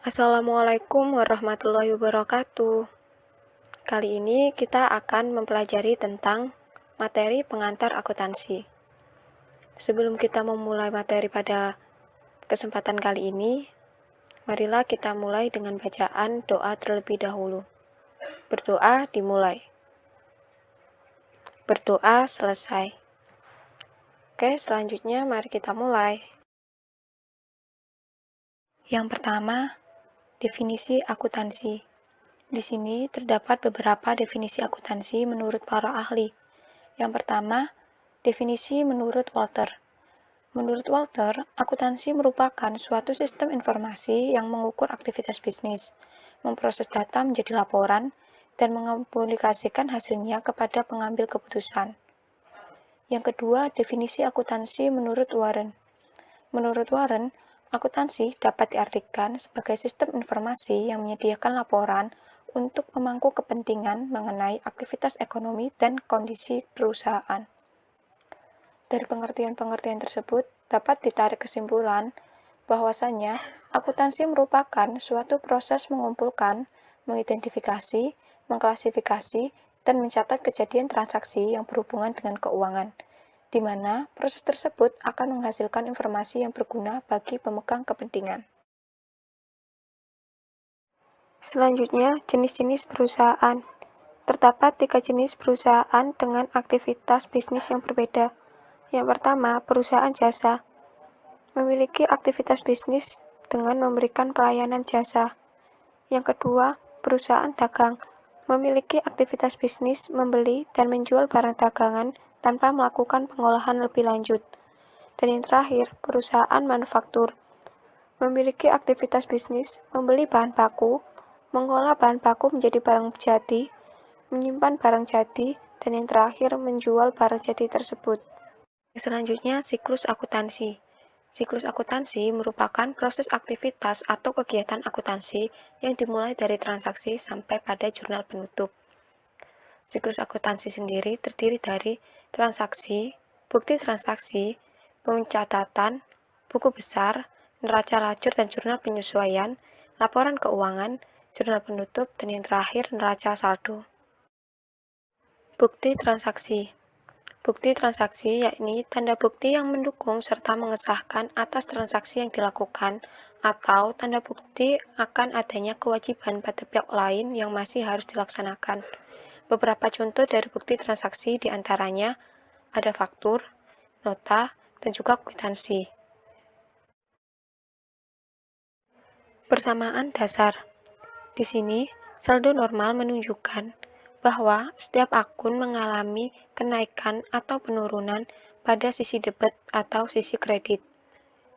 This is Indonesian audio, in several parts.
Assalamualaikum warahmatullahi wabarakatuh. Kali ini kita akan mempelajari tentang materi pengantar akuntansi. Sebelum kita memulai materi pada kesempatan kali ini, marilah kita mulai dengan bacaan doa terlebih dahulu. Berdoa dimulai. Berdoa selesai. Oke, selanjutnya mari kita mulai. Yang pertama, definisi akuntansi. Di sini terdapat beberapa definisi akuntansi menurut para ahli. Yang pertama, definisi menurut Walter. Menurut Walter, akuntansi merupakan suatu sistem informasi yang mengukur aktivitas bisnis, memproses data menjadi laporan, dan mengaplikasikan hasilnya kepada pengambil keputusan. Yang kedua, definisi akuntansi menurut Warren. Menurut Warren, akuntansi dapat diartikan sebagai sistem informasi yang menyediakan laporan untuk pemangku kepentingan mengenai aktivitas ekonomi dan kondisi perusahaan. Dari pengertian-pengertian tersebut, dapat ditarik kesimpulan bahwasannya akuntansi merupakan suatu proses mengumpulkan, mengidentifikasi, mengklasifikasi, dan mencatat kejadian transaksi yang berhubungan dengan keuangan, di mana proses tersebut akan menghasilkan informasi yang berguna bagi pemegang kepentingan. Selanjutnya, jenis-jenis perusahaan. Terdapat 3 jenis perusahaan dengan aktivitas bisnis yang berbeda. Yang pertama, perusahaan jasa. Memiliki aktivitas bisnis dengan memberikan pelayanan jasa. Yang kedua, perusahaan dagang. Memiliki aktivitas bisnis membeli dan menjual barang dagangan tanpa melakukan pengolahan lebih lanjut. Dan yang terakhir, perusahaan manufaktur. Memiliki aktivitas bisnis membeli bahan baku, mengolah bahan baku menjadi barang jadi, menyimpan barang jadi, dan yang terakhir menjual barang jadi tersebut. Selanjutnya, siklus akuntansi. Siklus akuntansi merupakan proses aktivitas atau kegiatan akuntansi yang dimulai dari transaksi sampai pada jurnal penutup. Siklus akuntansi sendiri terdiri dari transaksi, bukti transaksi, pencatatan, buku besar, neraca lacur dan jurnal penyesuaian, laporan keuangan, jurnal penutup, dan yang terakhir neraca saldo. Bukti transaksi. Bukti transaksi yakni tanda bukti yang mendukung serta mengesahkan atas transaksi yang dilakukan atau tanda bukti akan adanya kewajiban pada pihak lain yang masih harus dilaksanakan. Beberapa contoh dari bukti transaksi diantaranya ada faktur, nota, dan juga kwitansi. Persamaan dasar. Di sini, saldo normal menunjukkan bahwa setiap akun mengalami kenaikan atau penurunan pada sisi debit atau sisi kredit.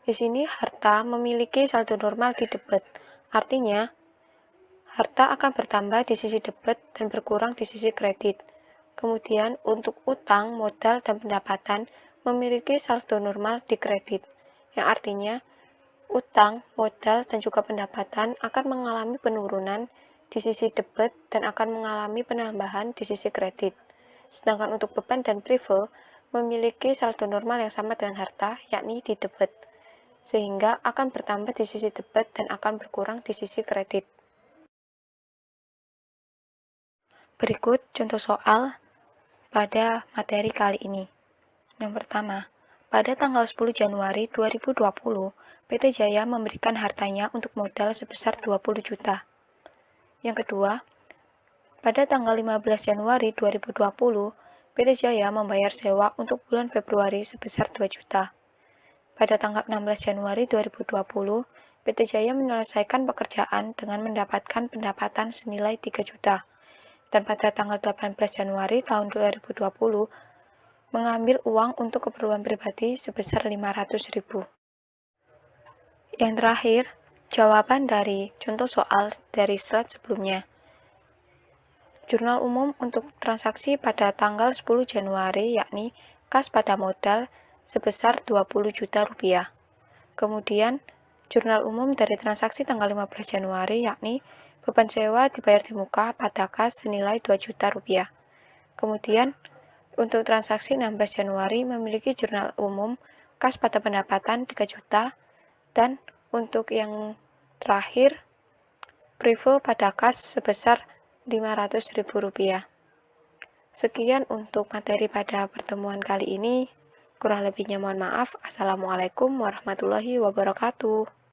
Di sini harta memiliki saldo normal di debit, artinya harta akan bertambah di sisi debit dan berkurang di sisi kredit. Kemudian untuk utang, modal, dan pendapatan memiliki saldo normal di kredit, yang artinya utang, modal, dan juga pendapatan akan mengalami penurunan di sisi debit dan akan mengalami penambahan di sisi kredit. Sedangkan untuk beban dan prive memiliki saldo normal yang sama dengan harta, yakni di debit, sehingga akan bertambah di sisi debit dan akan berkurang di sisi kredit. Berikut contoh soal pada materi kali ini. Yang pertama, pada tanggal 10 Januari 2020, PT Jaya memberikan hartanya untuk modal sebesar 20 juta. Yang kedua, pada tanggal 15 Januari 2020, PT Jaya membayar sewa untuk bulan Februari sebesar 2 juta. Pada tanggal 16 Januari 2020, PT Jaya menyelesaikan pekerjaan dengan mendapatkan pendapatan senilai 3 juta. Dan pada tanggal 18 Januari tahun 2020, mengambil uang untuk keperluan pribadi sebesar 500.000. Yang terakhir, jawaban dari contoh soal dari slide sebelumnya. Jurnal umum untuk transaksi pada tanggal 10 Januari yakni kas pada modal sebesar 20 juta rupiah. Kemudian, jurnal umum dari transaksi tanggal 15 Januari yakni beban sewa dibayar di muka pada kas senilai 2 juta rupiah. Kemudian, untuk transaksi 16 Januari memiliki jurnal umum kas pada pendapatan 3 juta dan untuk yang terakhir Privo pada kas sebesar Rp500.000. Sekian untuk materi pada pertemuan kali ini. Kurang lebihnya mohon maaf. Assalamualaikum warahmatullahi wabarakatuh.